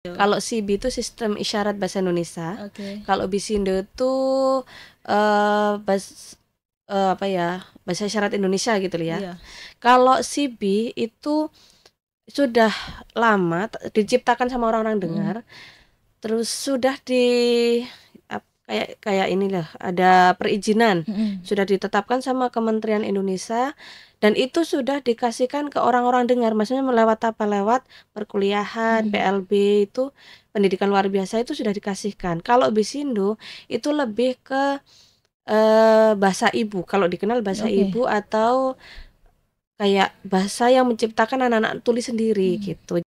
Kalau SIBI itu sistem isyarat bahasa Indonesia. Oke. Kalau Bisindo itu apa ya, bahasa isyarat Indonesia gitu ya. Iya. Kalau SIBI itu sudah lama diciptakan sama orang-orang dengar, terus sudah kayak inilah ada perizinan, sudah ditetapkan sama Kementerian Indonesia, dan itu sudah dikasihkan ke orang-orang dengar, maksudnya lewat apa, lewat perkuliahan, PLB itu pendidikan luar biasa itu sudah dikasihkan. Kalau Bisindo itu lebih ke bahasa ibu, kalau dikenal bahasa ibu atau kayak bahasa yang menciptakan anak-anak tulis sendiri gitu.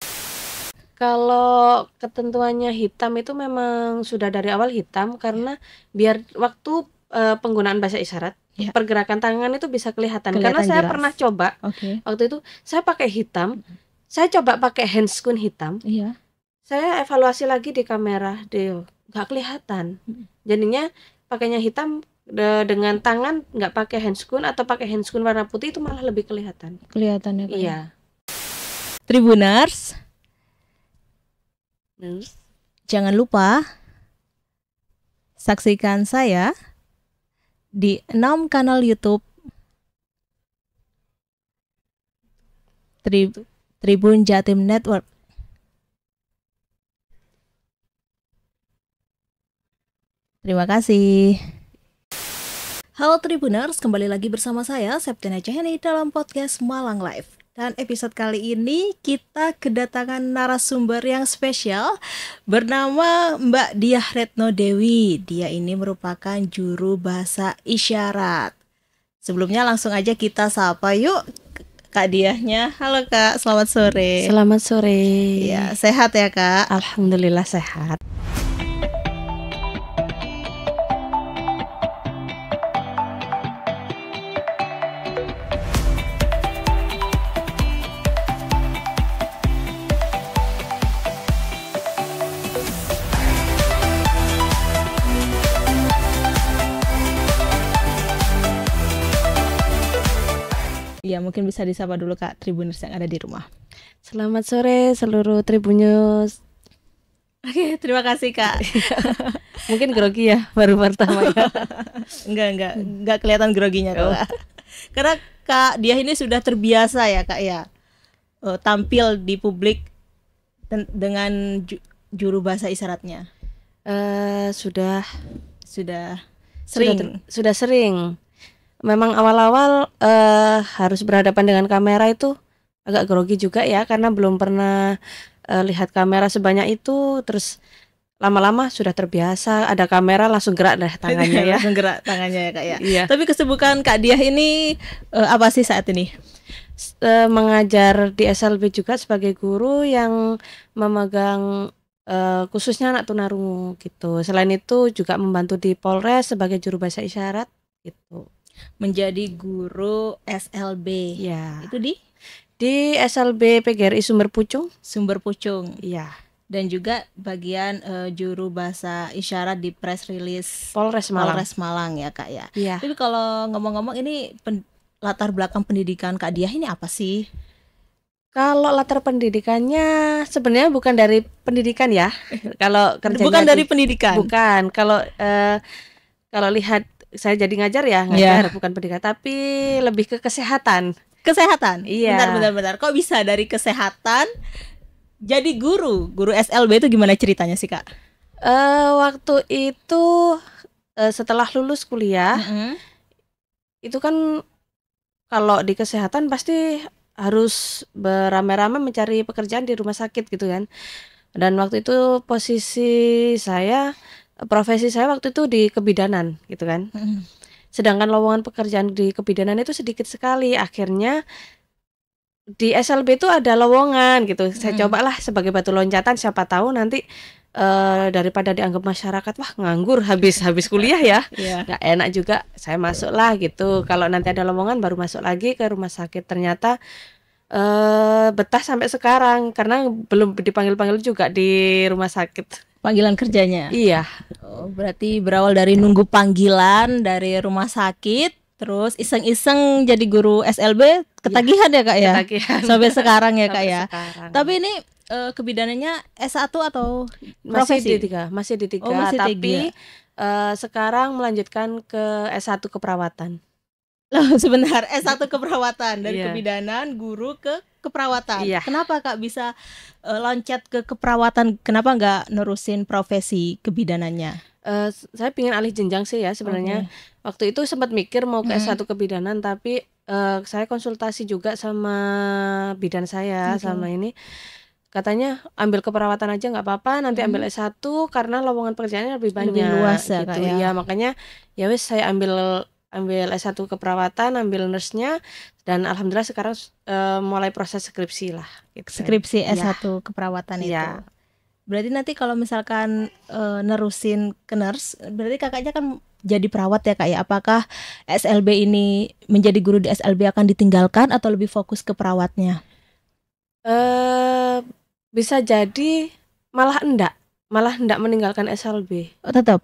Kalau ketentuannya hitam itu memang sudah dari awal hitam karena biar waktu penggunaan bahasa isyarat, pergerakan tangan itu bisa kelihatan karena saya jelas. pernah coba. Waktu itu saya pakai hitam, saya coba pakai handscreen hitam. Iya. Saya evaluasi lagi di kamera, nggak kelihatan. Jadinya pakainya hitam dengan tangan, nggak pakai handscreen atau pakai handscreen warna putih itu malah lebih kelihatan. Kelihatan ya, Kak? Iya. Tribuners, jangan lupa saksikan saya di 6 kanal YouTube Tribun Jatim Network. Terima kasih. Halo Tribuners, kembali lagi bersama saya Septiana Caheni dalam podcast Malang Live. Dan episode kali ini kita kedatangan narasumber yang spesial bernama Mbak Diah Retno Dewi. Dia ini merupakan juru bahasa isyarat. Sebelumnya langsung aja kita sapa yuk Kak Diahnya. Halo Kak, selamat sore. Selamat sore. Ya, sehat ya Kak? Alhamdulillah sehat. Ya, mungkin bisa disapa dulu Kak Tribuners yang ada di rumah. Selamat sore seluruh Tribuners. Oke, terima kasih Kak. Mungkin grogi ya baru pertama ya. Enggak kelihatan groginya Kak. Karena Kak Diah ini sudah terbiasa ya Kak ya, tampil di publik dengan juru bahasa isyaratnya. Sudah sering. Memang awal-awal harus berhadapan dengan kamera itu agak grogi juga ya, karena belum pernah lihat kamera sebanyak itu. Terus lama-lama sudah terbiasa, ada kamera langsung gerak deh tangannya ya. Langsung gerak tangannya ya Kak ya. Iya. Tapi kesibukan Kak Diah ini apa sih saat ini? Mengajar di SLB juga sebagai guru yang memegang khususnya anak tunarungu gitu. Selain itu juga membantu di Polres sebagai juru bahasa isyarat gitu. Menjadi guru SLB. Ya. Itu di SLB PGRI Sumber Pucung. Iya. Dan juga bagian juru bahasa isyarat di press release Polres Malang ya Kak ya. Iya. Tapi kalau ngomong-ngomong ini latar belakang pendidikan Kak Diah ini apa sih? Kalau latar pendidikannya sebenarnya bukan dari pendidikan ya. Kalau kerjanya bukan dari pendidikan. Bukan. Kalau lihat saya jadi ngajar, bukan pendidikan, tapi lebih ke kesehatan. Kesehatan? Iya. Bentar. Kok bisa dari kesehatan jadi guru SLB itu gimana ceritanya sih Kak? Waktu itu setelah lulus kuliah, itu kan kalau di kesehatan pasti harus beramai-ramai mencari pekerjaan di rumah sakit gitu kan. Dan waktu itu profesi saya waktu itu di kebidanan gitu kan. Sedangkan lowongan pekerjaan di kebidanan itu sedikit sekali. Akhirnya di SLB itu ada lowongan gitu. Saya cobalah sebagai batu loncatan, siapa tahu nanti daripada dianggap masyarakat wah nganggur habis kuliah ya. Nggak enak juga, saya masuklah gitu. Kalau nanti ada lowongan baru masuk lagi ke rumah sakit. Ternyata betah sampai sekarang karena belum dipanggil-panggil juga di rumah sakit. Panggilan kerjanya? Iya. Oh, berarti berawal dari nunggu panggilan dari rumah sakit, terus iseng-iseng jadi guru SLB ketagihan ya Kak ya? Ketagihan. Sampai sekarang ya Kak Sampai ya. sekarang. Tapi ini kebidanannya S1 atau Masih profesi? masih di Oh, 3, masih tapi tiga. sekarang melanjutkan ke S1 keperawatan. Loh, sebentar, S1 keperawatan dari Iya. kebidanan guru ke keperawatan. Iya. Kenapa Kak bisa loncat ke keperawatan? Kenapa nggak nerusin profesi kebidanannya? Saya pingin alih jenjang sih ya sebenarnya. Waktu itu sempat mikir mau ke S1 kebidanan, tapi saya konsultasi juga sama bidan saya sama ini. Katanya ambil keperawatan aja nggak apa-apa, nanti ambil S1 karena lowongan pekerjaannya lebih banyak. Lebih luas ya, gitu. Kak, ya. Iya, makanya ya wis saya ambil S1 keperawatan, ambil nurse-nya, dan alhamdulillah sekarang mulai proses skripsi lah gitu. Skripsi Iya. S1 keperawatan Iya. itu. Berarti nanti kalau misalkan nerusin ke nurse, berarti kakaknya kan jadi perawat ya Kak ya. Apakah SLB ini menjadi guru di SLB akan ditinggalkan atau lebih fokus ke perawatnya? Bisa jadi malah enggak meninggalkan SLB. Oh, tetap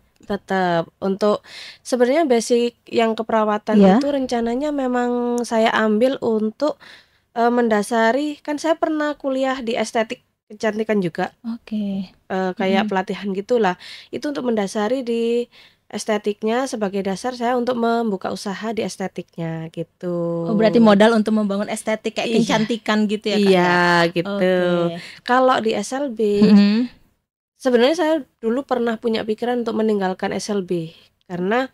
Untuk sebenarnya basic yang keperawatan Iya. itu rencananya memang saya ambil untuk mendasari, kan saya pernah kuliah di estetik kecantikan juga. Oke. Kayak pelatihan gitulah. Itu untuk mendasari di estetiknya sebagai dasar saya untuk membuka usaha di estetiknya gitu. Oh, berarti modal untuk membangun estetik kayak Iya. kecantikan gitu ya Kak? Iya, ya? gitu. Oke. Kalau di SLB sebenarnya saya dulu pernah punya pikiran untuk meninggalkan SLB karena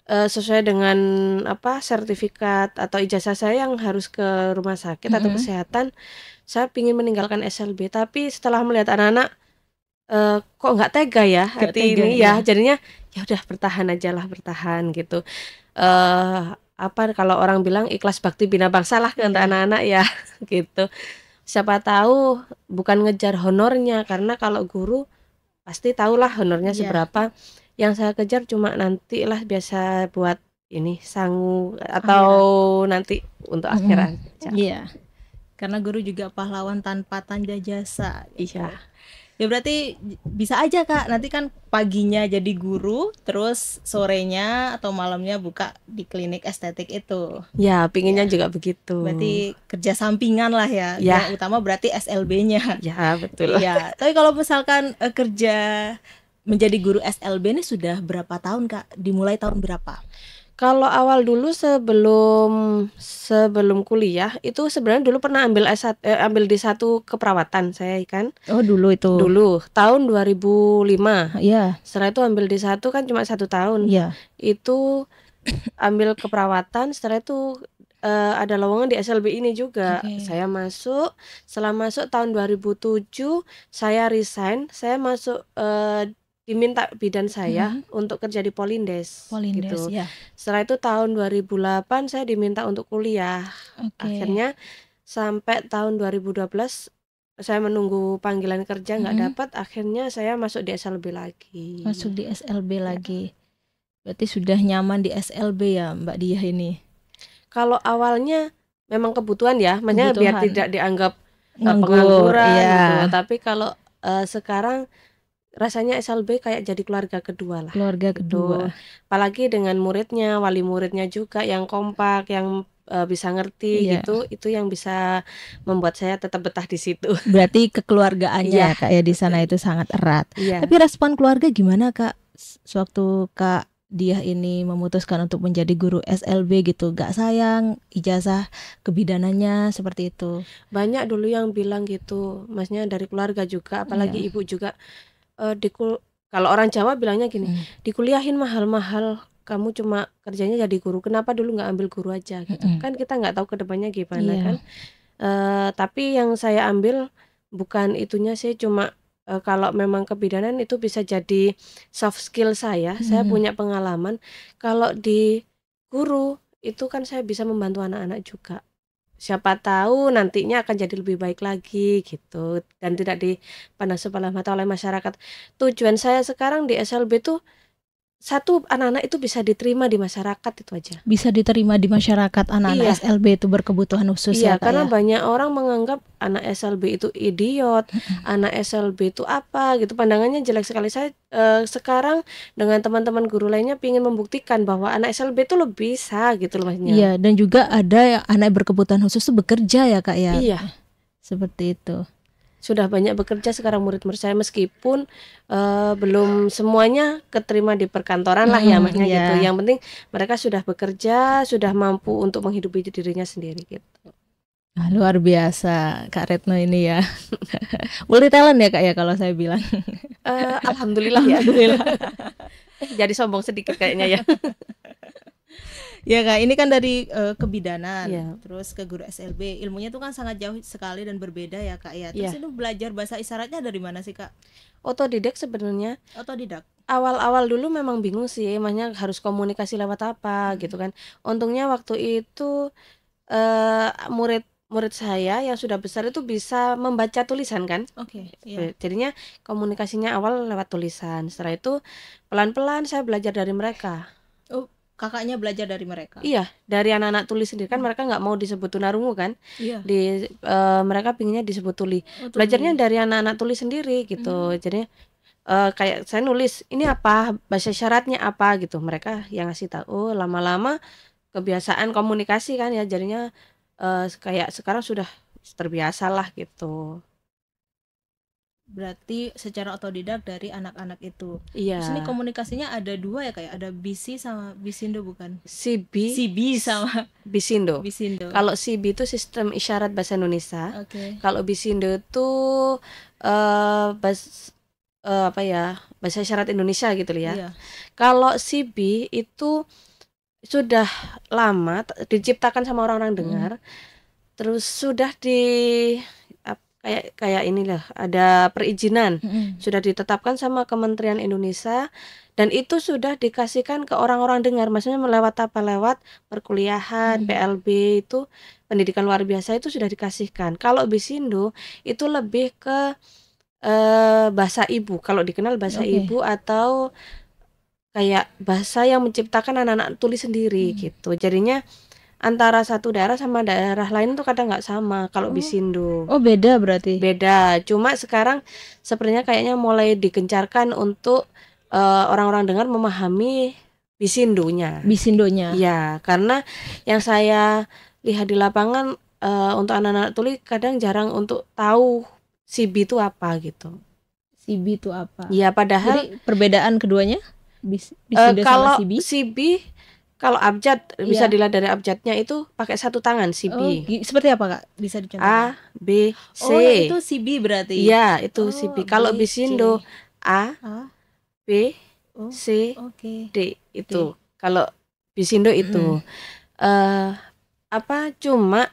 sesuai dengan sertifikat atau ijazah saya yang harus ke rumah sakit atau kesehatan, saya ingin meninggalkan SLB. Tapi setelah melihat anak-anak kok nggak tega ya hati ini ya, jadinya ya udah bertahan gitu. Kalau orang bilang ikhlas bakti bina bangsa lah ke anak-anak ya gitu. Siapa tahu bukan ngejar honornya, karena kalau guru pasti tahulah honornya seberapa. Yang saya kejar cuma nantilah biasa buat ini sangu atau nanti untuk akhirat. Iya. Karena guru juga pahlawan tanpa tanda jasa. Iya. Ya berarti bisa aja Kak, nanti kan paginya jadi guru, terus sorenya atau malamnya buka di klinik estetik itu. Ya, pinginnya juga begitu. Berarti kerja sampingan lah ya. Ya. Yang utama berarti SLB-nya. Ya, betul. Iya. Tapi kalau misalkan kerja menjadi guru SLB ini sudah berapa tahun Kak? Dimulai tahun berapa? Kalau awal dulu sebelum kuliah itu sebenarnya dulu pernah ambil ambil D1 keperawatan saya kan. Oh, dulu itu. Dulu tahun 2005. Iya. Setelah itu ambil D1 kan cuma 1 tahun. Iya. Itu ambil keperawatan, setelah itu ada lowongan di SLB ini juga. Saya masuk, setelah masuk tahun 2007 saya resign, saya masuk diminta bidan saya untuk kerja di Polindes gitu. Ya. Setelah itu tahun 2008 saya diminta untuk kuliah. Akhirnya sampai tahun 2012 saya menunggu panggilan kerja nggak dapat, akhirnya saya masuk di SLB lagi. Masuk di SLB lagi. Berarti sudah nyaman di SLB ya Mbak Diah ini? Kalau awalnya memang kebutuhan ya, maksudnya biar tidak dianggap pengangguran gitu. Tapi kalau sekarang rasanya SLB kayak jadi keluarga kedua lah. Keluarga kedua. Apalagi dengan muridnya, wali muridnya juga yang kompak, yang bisa ngerti gitu, itu yang bisa membuat saya tetap betah di situ. Berarti kekeluargaannya Kak ya di sana itu sangat erat. Tapi respon keluarga gimana Kak sewaktu Kak Diah ini memutuskan untuk menjadi guru SLB gitu? Gak sayang ijazah kebidanannya seperti itu? Banyak dulu yang bilang gitu, maksudnya dari keluarga juga, apalagi ibu juga. Kalau orang Jawa bilangnya gini, dikuliahin mahal-mahal, kamu cuma kerjanya jadi guru, kenapa dulu nggak ambil guru aja gitu. Kan kita nggak tahu kedepannya gimana kan. Tapi yang saya ambil bukan itunya sih, cuma kalau memang kebidanan itu bisa jadi soft skill saya punya pengalaman. Kalau di guru itu kan saya bisa membantu anak-anak juga. Siapa tahu nantinya akan jadi lebih baik lagi gitu, dan tidak dipandang sebelah mata oleh masyarakat. Tujuan saya sekarang di SLB tuh satu, anak-anak itu bisa diterima di masyarakat, itu aja. Bisa diterima di masyarakat anak-anak Iya. SLB itu berkebutuhan khusus Iya, ya Kak karena ya. banyak orang menganggap anak SLB itu idiot, anak SLB itu apa gitu, pandangannya jelek sekali. Saya sekarang dengan teman-teman guru lainnya ingin membuktikan bahwa anak SLB itu lo bisa gitu loh maksudnya. Iya, dan juga ada yang anak berkebutuhan khusus itu bekerja ya Kak ya. Iya, Seperti itu. sudah banyak bekerja sekarang murid-murid saya, meskipun belum semuanya keterima di perkantoran lah ya maksudnya iya. gitu. Yang penting mereka sudah bekerja, sudah mampu untuk menghidupi dirinya sendiri gitu. Luar biasa Kak Retno ini ya. Multi talent ya Kak ya kalau saya bilang. Alhamdulillah ya. Alhamdulillah. Jadi sombong sedikit kayaknya ya. Ya Kak, ini kan dari kebidanan, Iya. terus ke guru SLB, ilmunya tuh kan sangat jauh sekali dan berbeda ya Kak ya. Terus Iya. itu belajar bahasa isyaratnya dari mana sih Kak? Otodidak sebenarnya. Otodidak. Awal-awal dulu memang bingung sih, emangnya harus komunikasi lewat apa gitu kan. Untungnya waktu itu murid saya yang sudah besar itu bisa membaca tulisan kan. Oke, iya. Jadinya komunikasinya awal lewat tulisan. Setelah itu pelan-pelan saya belajar dari mereka. Oh, kakaknya belajar dari mereka. Iya, dari anak-anak tuli sendiri kan, mereka nggak mau disebut tunarungu kan. Iya. Mereka pinginnya disebut tuli. Oh, tuli. Belajarnya dari anak-anak tuli sendiri gitu. Jadi kayak saya nulis ini apa, bahasa isyaratnya apa gitu, mereka yang ngasih tahu. Lama-lama kebiasaan komunikasi kan ya, jadinya kayak sekarang sudah terbiasa lah gitu. Berarti secara otodidak dari anak-anak itu. Iya. Terus ini komunikasinya ada dua ya kayak ada BC sama Bisindo bukan? CB CB sama Bisindo. Bisindo. Kalau CB itu sistem isyarat bahasa Indonesia. Oke. Kalau Bisindo itu bahasa isyarat Indonesia gitu ya. Iya. Kalau CB itu sudah lama diciptakan sama orang-orang dengar, terus sudah kayak inilah, ada perizinan, sudah ditetapkan sama Kementerian Indonesia, dan itu sudah dikasihkan ke orang-orang dengar, maksudnya lewat apa, lewat perkuliahan, PLB itu pendidikan luar biasa itu sudah dikasihkan. Kalau Bisindo itu lebih ke bahasa ibu, kalau dikenal bahasa ibu, atau kayak bahasa yang menciptakan anak-anak tuli sendiri gitu. Jadinya antara satu daerah sama daerah lain tuh kadang nggak sama kalau Bisindo. Oh, beda berarti. Beda. Cuma sekarang sepertinya kayaknya mulai digencarkan untuk orang-orang dengar memahami Bisindonya. Bisindonya. Iya, karena yang saya lihat di lapangan untuk anak-anak tuli kadang jarang untuk tahu CB itu apa gitu. CB itu apa? Iya, padahal jadi perbedaan keduanya Bisindo kalau sama CB? CB, kalau abjad bisa dilihat dari abjadnya itu pakai satu tangan CB. Oh, seperti apa Kak? Bisa dicontohkan? A, B, C. Oh, itu CB berarti. Iya, itu CB. Kalau Bisindo A, B, C, D itu. Kalau Bisindo itu cuma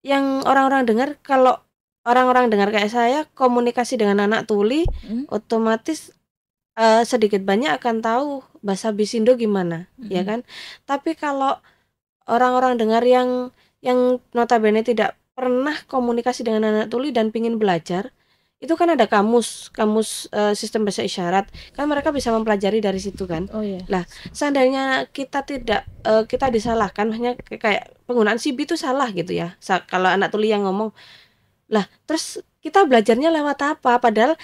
yang orang-orang dengar, kalau orang-orang dengar kayak saya komunikasi dengan anak tuli, otomatis sedikit banyak akan tahu bahasa Bisindo gimana, ya kan? Tapi kalau orang-orang dengar yang notabene tidak pernah komunikasi dengan anak tuli dan pingin belajar, itu kan ada kamus sistem bahasa isyarat, kan mereka bisa mempelajari dari situ kan. Oh iya. Lah, seandainya kita tidak kita disalahkan, maksudnya kayak penggunaan CB itu salah gitu ya. Kalau anak tuli yang ngomong, lah terus kita belajarnya lewat apa? Padahal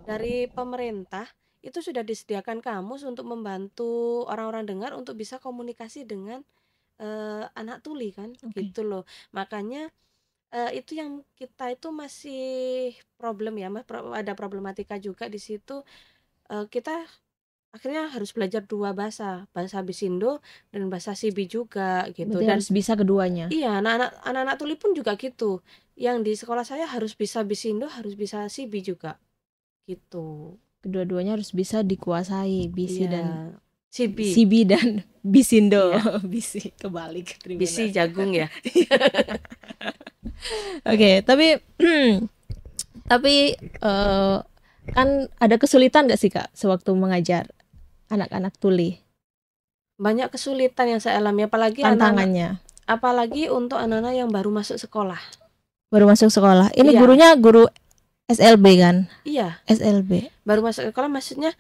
dari pemerintah itu sudah disediakan kamus untuk membantu orang-orang dengar untuk bisa komunikasi dengan anak tuli kan, gitu loh. Makanya itu yang kita itu masih problem ya, ada problematika juga di situ. Kita akhirnya harus belajar dua bahasa Bisindo dan bahasa CB juga gitu. Berarti dan harus bisa keduanya. Iya, anak-anak tuli pun juga gitu. Yang di sekolah saya harus bisa Bisindo, harus bisa CB juga. Gitu. Kedua-duanya harus bisa dikuasai, BC dan CB dan Bisindo. BC kebalik. BC jagung ya. Oke, tapi kan ada kesulitan nggak sih Kak sewaktu mengajar anak-anak tuli? Banyak kesulitan yang saya alami, apalagi tantangannya. Apalagi untuk anak-anak yang baru masuk sekolah. Baru masuk sekolah. Ini gurunya guru SLB kan? Iya. SLB. Baru masuk sekolah, maksudnya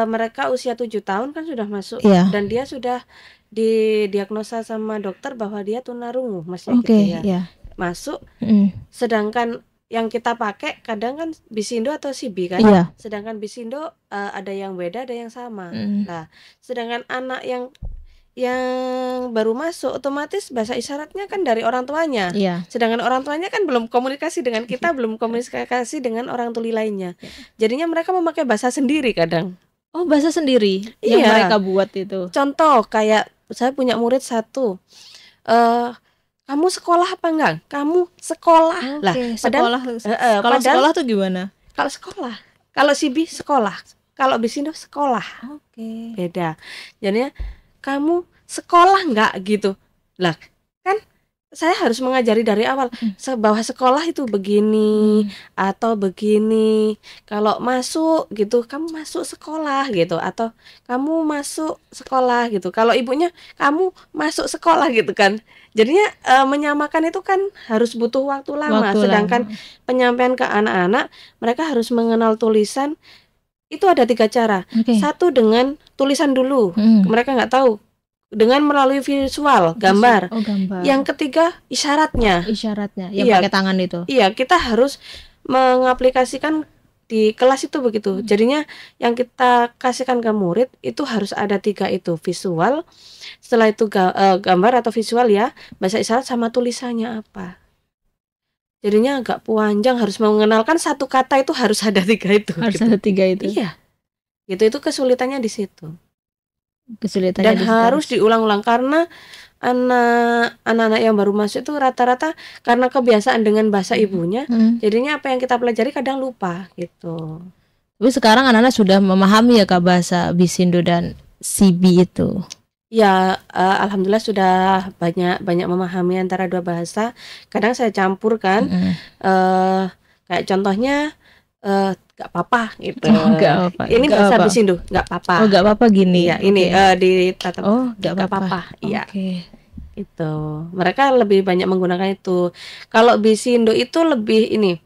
mereka usia 7 tahun kan sudah masuk, Iya. dan dia sudah didiagnosa sama dokter bahwa dia tunarungu, masih Oke, gitu ya. iya. Masuk, Mm. sedangkan yang kita pakai kadang kan Bisindo atau Sibi kan. Iya. Sedangkan Bisindo ada yang beda, ada yang sama. Mm. Nah, sedangkan anak yang baru masuk otomatis bahasa isyaratnya kan dari orang tuanya. Iya. Sedangkan orang tuanya kan belum komunikasi dengan kita, belum komunikasi dengan orang tuli lainnya. Jadinya mereka memakai bahasa sendiri kadang. Oh, bahasa sendiri yang Iya. mereka buat itu. Contoh kayak saya punya murid satu, kamu sekolah apa enggak? Kamu sekolah. Lah, Oke, padahal kalau padahal sekolah tuh gimana? kalau sekolah, kalau Sibi sekolah, kalau Bisindo sekolah, Oke. beda. Jadinya kamu sekolah enggak gitu. Lah, kan saya harus mengajari dari awal bahwa sekolah itu begini atau begini. Kalau masuk gitu, kamu masuk sekolah gitu, atau kamu masuk sekolah gitu. Kalau ibunya kamu masuk sekolah gitu kan. Jadinya menyamakan itu kan harus butuh waktu lama. Sedangkan penyampaian ke anak-anak, mereka harus mengenal tulisan. Itu ada 3 cara. Oke. Satu dengan tulisan dulu, mereka nggak tahu. Dengan melalui visual, gambar. Oh, gambar. Yang ketiga isyaratnya. Isyaratnya yang Iya. pakai tangan itu. Iya, kita harus mengaplikasikan di kelas itu begitu. Jadinya yang kita kasihkan ke murid itu harus ada 3 itu, visual, setelah itu gambar atau visual ya, bahasa isyarat sama tulisannya apa. Jadinya agak panjang, harus mengenalkan satu kata itu harus ada 3 itu. Harus gitu. ada 3 itu. Iya. Itu kesulitannya di situ. Kesulitannya Dan harus diulang-ulang karena anak-anak yang baru masuk itu rata-rata karena kebiasaan dengan bahasa ibunya, jadinya apa yang kita pelajari kadang lupa gitu. Tapi sekarang anak-anak sudah memahami ya Kak bahasa Bisindo dan Sibi itu. Ya, alhamdulillah sudah banyak memahami antara 2 bahasa. Kadang saya campurkan, kayak contohnya gak apa-apa gitu. Gak apa. Ini bahasa Bisindo, gak apa-apa. Oh, gak apa-apa gini. Iya, ini ditatap. Oh, gak Gak apa-apa. apa-apa. Iya. Oke. Itu. Mereka lebih banyak menggunakan itu. Kalau Bisindo itu lebih ini.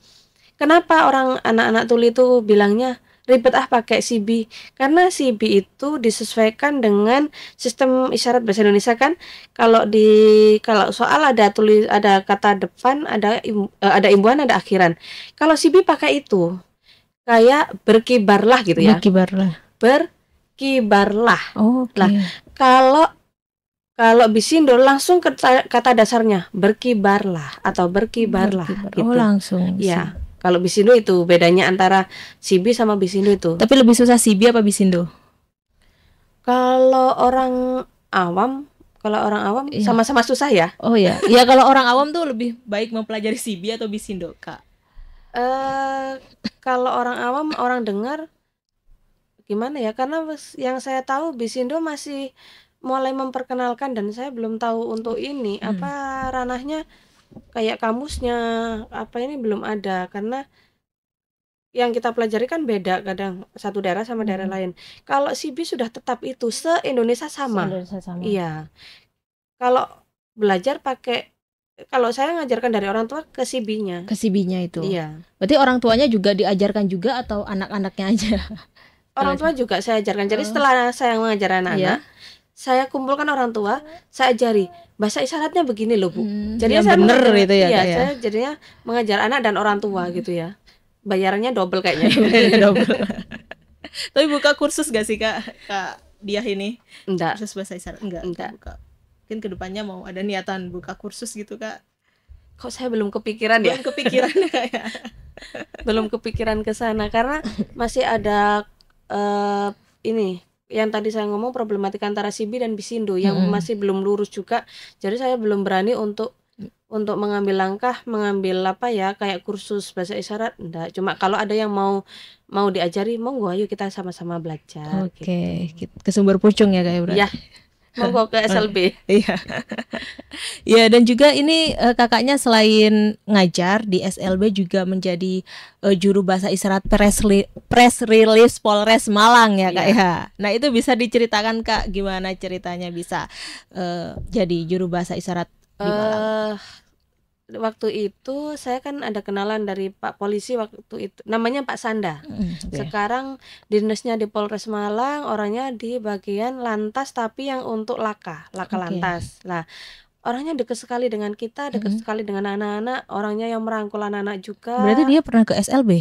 Kenapa orang anak-anak tuli itu bilangnya ribet pakai Sibi? Karena Sibi itu disesuaikan dengan sistem isyarat bahasa Indonesia kan. Kalau soal ada kata depan, ada imbuhan, ada akhiran. Kalau Sibi pakai itu kayak berkibarlah gitu ya. Berkibarlah. Oh, okay. Lah, kalau Bisindo langsung kata dasarnya berkibarlah atau berkibarlah. Gitu. Oh, langsung. Ya. Kalau Bisindo itu bedanya antara Sibi sama Bisindo itu. Tapi lebih susah Sibi apa Bisindo? Kalau orang awam iya. Sama-sama susah ya. Oh ya. Ya kalau orang awam tuh lebih baik mempelajari Sibi atau Bisindo, Kak? Kalau orang awam, orang dengar gimana ya? Karena yang saya tahu Bisindo masih mulai memperkenalkan dan saya belum tahu untuk ini apa ranahnya. Kayak kamusnya apa ini belum ada, karena yang kita pelajari kan beda kadang satu daerah sama daerah lain. Kalau Sibi sudah tetap itu se-Indonesia sama. Iya. Kalau belajar kalau saya ngajarkan dari orang tua ke Sibinya. Ke Sibinya itu. Iya. Berarti orang tuanya juga diajarkan juga atau anak-anaknya aja? Orang tua juga saya ajarkan. Jadi setelah saya mengajar anak-anak, saya kumpulkan orang tua, saya ajari bahasa isyaratnya begini loh Bu. Jadi saya bener itu ya. Iya, saya jadinya mengajar anak dan orang tua gitu ya. Bayarannya double kayaknya. Double. Tapi buka kursus gak sih Kak Diah ini? Enggak. Kursus bahasa isyarat enggak. Buka. Mungkin kedepannya mau ada niatan buka kursus gitu Kak. Kok saya belum kepikiran ya? Belum kepikiran ya. Belum kepikiran ke sana karena masih ada ini yang tadi saya ngomong problematika antara Sibi dan Bisindo yang masih belum lurus juga. Jadi saya belum berani untuk mengambil langkah, mengambil kayak kursus bahasa isyarat. Enggak, cuma kalau ada yang mau diajari, monggo ayo kita sama-sama belajar. Oke, gitu. Ke Sumber Pucung ya Kak berarti. Ya. Monggo ke SLB. Iya. Ya, dan juga ini kakaknya selain ngajar di SLB juga menjadi juru bahasa isyarat press release Polres Malang ya Kak ya. Nah, itu bisa diceritakan Kak gimana ceritanya bisa jadi juru bahasa isyarat di Malang? waktu itu saya kan ada kenalan dari Pak Polisi waktu itu, namanya Pak Sanda. Oke. Sekarang dinasnya di Polres Malang, orangnya di bagian lantas tapi yang untuk laka Oke. lantas. Lah, orangnya dekat sekali dengan kita, dekat sekali dengan anak-anak, orangnya yang merangkul anak-anak Berarti juga. dia pernah ke SLB?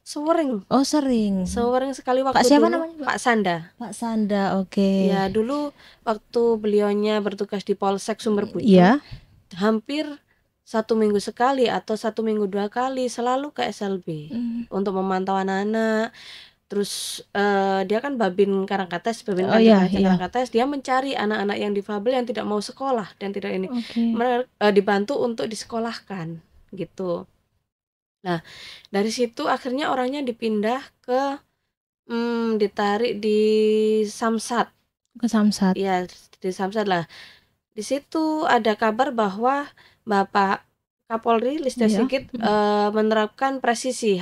Sewering sering. sekali Pak waktu siapa dulu, namanya, Pak? Pak Sanda. Pak Sanda, oke. Ya, dulu waktu beliaunya bertugas di Polsek Sumber Pucuk, Iya. hampir 1 minggu sekali atau 1 minggu 2 kali selalu ke SLB untuk memantau anak-anak. Terus dia kan Babin Karangkates, Babin Oh iya, Kantor Karangkates, dia mencari anak-anak yang difabel yang tidak mau sekolah dan tidak ini, Oke. dibantu untuk disekolahkan gitu. Nah, dari situ akhirnya orangnya dipindah ke ditarik di Samsat. Ke Samsat. Ya, di Samsat lah. Di situ ada kabar bahwa Bapak Kapolri Listio Iya. Sigit menerapkan presisi,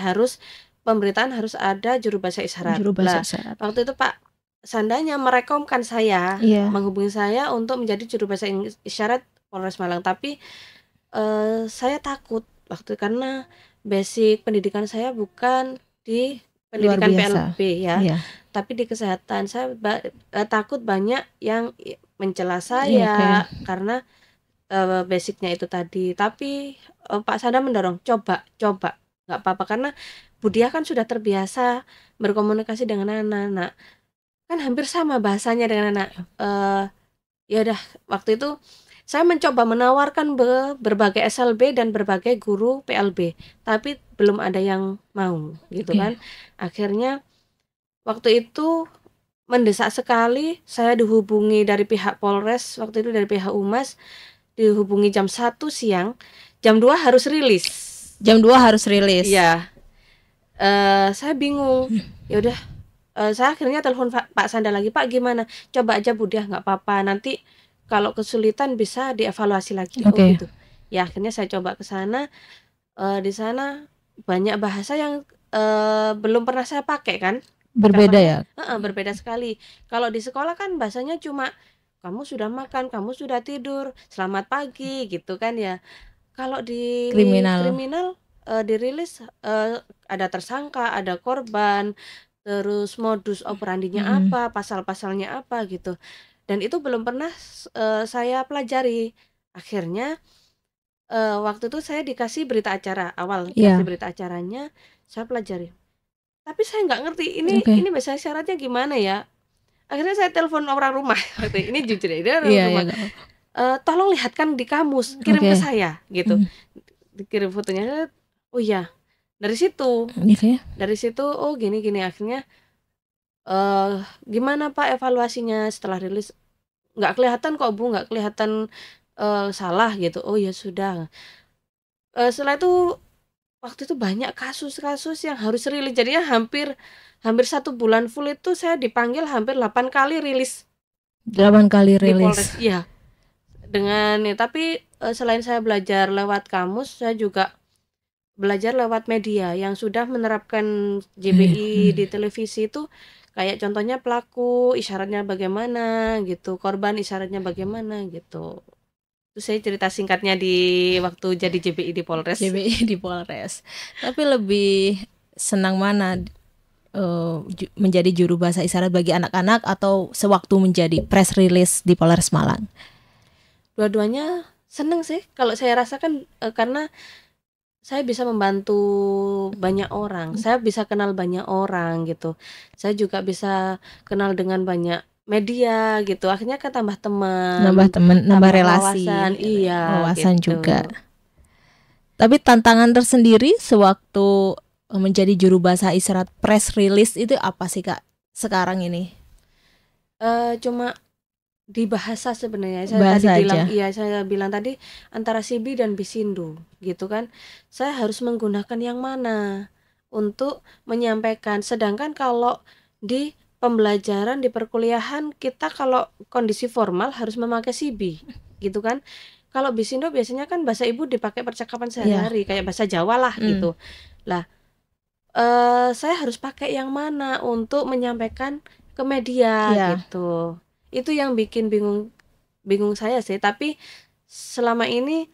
pemberitaan harus ada juru bahasa isyarat. Juru bahasa Lah, isyarat. waktu itu Pak Sandanya merekomkan saya, Iya. menghubungi saya untuk menjadi juru bahasa isyarat Polres Malang. Tapi saya takut waktu karena basic pendidikan saya bukan di pendidikan Luar biasa. PLB ya, Iya. tapi di kesehatan. Saya takut banyak yang mencela Iya, saya oke. karena basicnya itu tadi. Tapi Pak Sanda mendorong, coba, nggak apa-apa karena Budiah kan sudah terbiasa berkomunikasi dengan anak-anak, kan hampir sama bahasanya dengan anak. Ya udah, waktu itu saya mencoba menawarkan berbagai SLB dan berbagai guru PLB, tapi belum ada yang mau gitu Oke. kan. Akhirnya waktu itu mendesak sekali, saya dihubungi dari pihak Polres, waktu itu dari pihak Humas, dihubungi jam 1 siang, jam 2 harus rilis. Jam 2 harus rilis. Iya. Saya bingung. Ya udah, saya akhirnya telepon Pak Sanda lagi, "Pak, gimana? Coba aja Budiah, nggak apa-apa. Nanti kalau kesulitan bisa dievaluasi lagi." Oh Oke. gitu. Ya akhirnya saya coba ke sana. Di sana banyak bahasa yang belum pernah saya pakai kan. Berbeda ya. Berbeda sekali. Kalau di sekolah kan bahasanya cuma kamu sudah makan, kamu sudah tidur, selamat pagi gitu kan ya. Kalau di kriminal dirilis ada tersangka, ada korban, terus modus operandinya apa, pasal-pasalnya apa gitu. Dan itu belum pernah saya pelajari. Akhirnya waktu itu saya dikasih berita acara awal, Iya. dikasih berita acaranya, saya pelajari. Tapi saya nggak ngerti Oke. ini bahasa isyaratnya gimana ya. Akhirnya saya telepon orang rumah waktu ini jujur ya, dia orang Iya, rumah. iya, nggak apa-apa. Tolong lihatkan di kamus, kirim Oke. ke saya gitu. Dikirim fotonya. Oh iya, dari situ. Oke. Dari situ oh gini akhirnya gimana Pak evaluasinya setelah rilis? Nggak kelihatan kok Bu, nggak kelihatan salah gitu. Oh ya sudah. Setelah itu waktu itu banyak kasus-kasus yang harus rilis. Jadinya hampir 1 bulan full itu saya dipanggil hampir 8 kali rilis 8 kali di rilis. Polres. Iya. Dengan tapi selain saya belajar lewat kamus, saya juga belajar lewat media yang sudah menerapkan JBI di televisi itu, kayak contohnya pelaku isyaratnya bagaimana gitu, korban isyaratnya bagaimana gitu. Itu saya cerita singkatnya di waktu jadi JBI di Polres. JBI di Polres. Tapi lebih senang mana menjadi juru bahasa isyarat bagi anak-anak atau sewaktu menjadi press release di Polres Malang? Dua-duanya seneng sih kalau saya rasakan, karena saya bisa membantu banyak orang, saya bisa kenal banyak orang gitu. Saya juga bisa kenal dengan banyak media gitu. Akhirnya kan tambah teman, nambah relasi, wawasan, iya wawasan gitu. juga. Tapi tantangan tersendiri sewaktu menjadi juru bahasa isyarat press release itu apa sih Kak sekarang ini? Cuma di bahasa sebenarnya. Saya Bahasa tadi bilang, aja. iya saya bilang tadi antara Sibi dan Bisindo gitu kan. Saya harus menggunakan yang mana untuk menyampaikan. Sedangkan kalau di pembelajaran di perkuliahan kita kalau kondisi formal harus memakai Sibi gitu kan. Kalau Bisindo biasanya kan bahasa ibu dipakai percakapan sehari-hari, kayak bahasa Jawa lah gitu. Lah saya harus pakai yang mana untuk menyampaikan ke media gitu. Itu yang bikin bingung saya sih. Tapi selama ini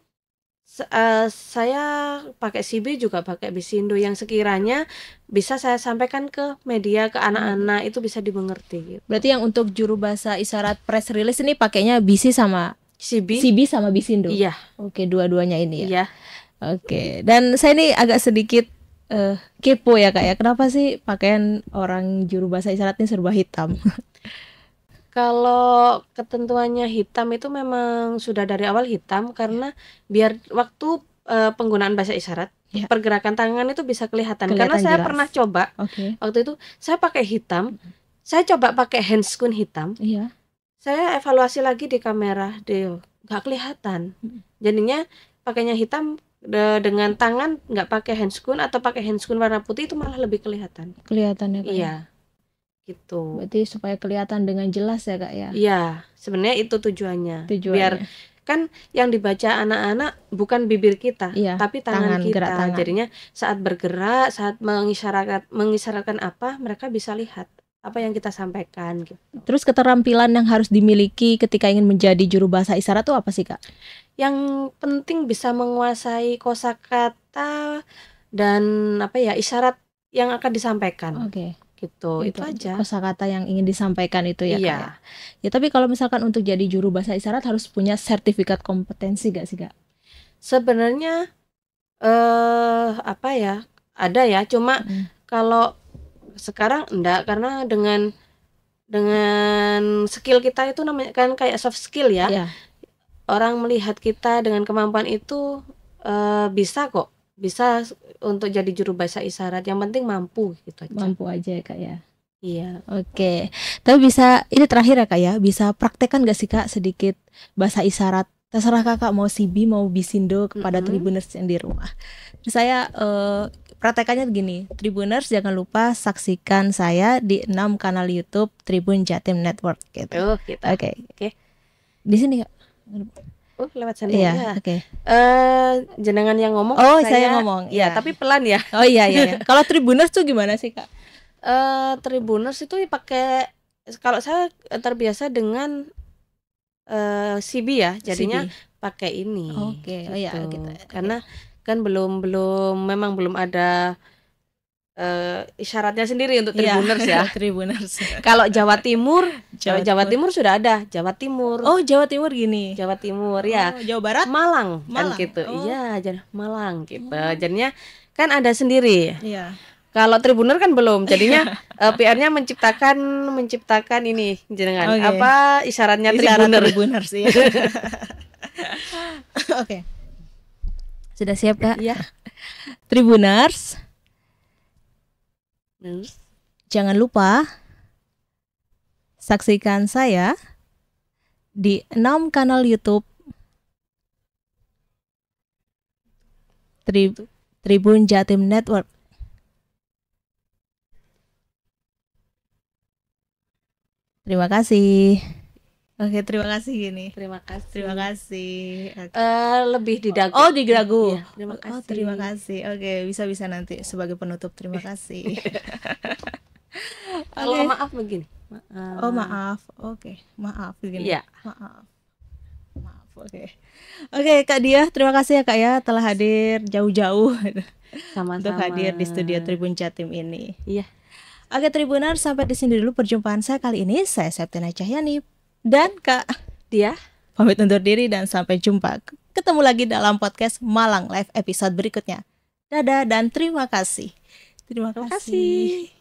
Saya pakai CB juga pakai Bisindo yang sekiranya bisa saya sampaikan ke media, ke anak-anak itu bisa dimengerti gitu. Berarti yang untuk juru bahasa isyarat press release ini pakainya BC sama CB sama Bisindo. Iya. Oke, dua-duanya ini ya. Iya. Oke. Dan saya ini agak sedikit kepo ya Kak ya. Kenapa sih pakaian orang juru bahasa isyarat ini serba hitam? Kalau ketentuannya hitam itu memang sudah dari awal hitam karena biar waktu penggunaan bahasa isyarat Ya. pergerakan tangan itu bisa kelihatan. Kelihatan Karena saya jelas. pernah coba waktu itu saya pakai hitam, saya coba pakai handscoon hitam, Iya. saya evaluasi lagi di kamera, nggak kelihatan. Jadinya pakainya hitam dengan tangan nggak pakai handscoon atau pakai handscoon warna putih itu malah lebih kelihatan. Kelihatannya Kak. Iya, gitu. Berarti supaya kelihatan dengan jelas ya Kak ya. Iya, sebenarnya itu tujuannya. Tujuannya. Biar kan yang dibaca anak-anak bukan bibir kita, Iya, tapi tangan kita. gerak tangan. Jadinya saat bergerak, saat mengisyaratkan apa, mereka bisa lihat apa yang kita sampaikan gitu. Terus keterampilan yang harus dimiliki ketika ingin menjadi juru bahasa isyarat itu apa sih Kak? Yang penting bisa menguasai kosakata dan isyarat yang akan disampaikan. Oke. Gitu, itu aja. Kosakata yang ingin disampaikan itu ya Kak Iya. ya. Ya tapi kalau misalkan untuk jadi juru bahasa isyarat harus punya sertifikat kompetensi gak sih Kak? Sebenarnya ada ya, cuma kalau sekarang enggak, karena dengan skill kita itu namanya kan kayak soft skill ya. Iya. Orang melihat kita dengan kemampuan itu bisa kok, bisa untuk jadi juru bahasa isyarat. Yang penting mampu gitu aja. Mampu aja ya Kak ya. Iya. Oke. Tapi bisa, ini terakhir ya Kak ya, bisa praktekkan gak sih Kak sedikit bahasa isyarat? Terserah Kakak mau CB mau Bisindo kepada Tribuners yang di rumah. Terus saya praktekannya begini, Tribuners jangan lupa saksikan saya di 6 kanal YouTube Tribun Jatim Network gitu. Gitu. Oke. Oke. Di sini Kak. Lewat sana Iya, ya. oke. Jenengan yang ngomong. Oh, saya ngomong. Iya, Ya. tapi pelan ya. Oh iya. Kalau Tribuners tuh gimana sih Kak? Tribuners itu pakai, kalau saya terbiasa dengan CB ya, jadinya pakai ini. Oke. Oh iya gitu. Karena kan belum ada isyaratnya sendiri untuk Tribuners ya. Tribuners. Kalau Jawa Timur sudah ada Jawa Timur. Oh, Jawa Timur gini. Jawa Timur ya. Oh, Jawa Barat? Malang kan gitu. Iya, Malang gitu. Jadinya kan ada sendiri. Iya. Kalau Tribuner kan belum. Jadinya PR-nya menciptakan ini jenengan. Apa isyaratnya Tribuners ya. Oke. Sudah siap Kak? Iya. Tribuners, jangan lupa saksikan saya di 6 kanal YouTube Tribun Jatim Network. Terima kasih. Oke, terima kasih gini. Terima kasih. Terima kasih. Lebih di dagu. Oh, di dagu. Iya, terima kasih. Oh, terima kasih. Oke, bisa nanti sebagai penutup. Terima kasih. Kalau maaf begini. Oh, maaf. Oke, maaf begini. Iya. Maaf. Oke. Oke, Kak Dia, terima kasih ya Kak ya telah hadir jauh-jauh Sama-sama. untuk hadir di studio Tribun Jatim ini. Iya. Oke, Tribuner, sampai di sini dulu perjumpaan saya kali ini. Saya Septina Cahyani dan Kak Dia pamit undur diri dan sampai jumpa. Ketemu lagi dalam podcast Malang Live episode berikutnya. Dadah dan terima kasih. Terima kasih.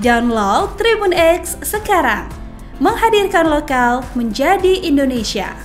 Download Tribun X sekarang, menghadirkan lokal menjadi Indonesia.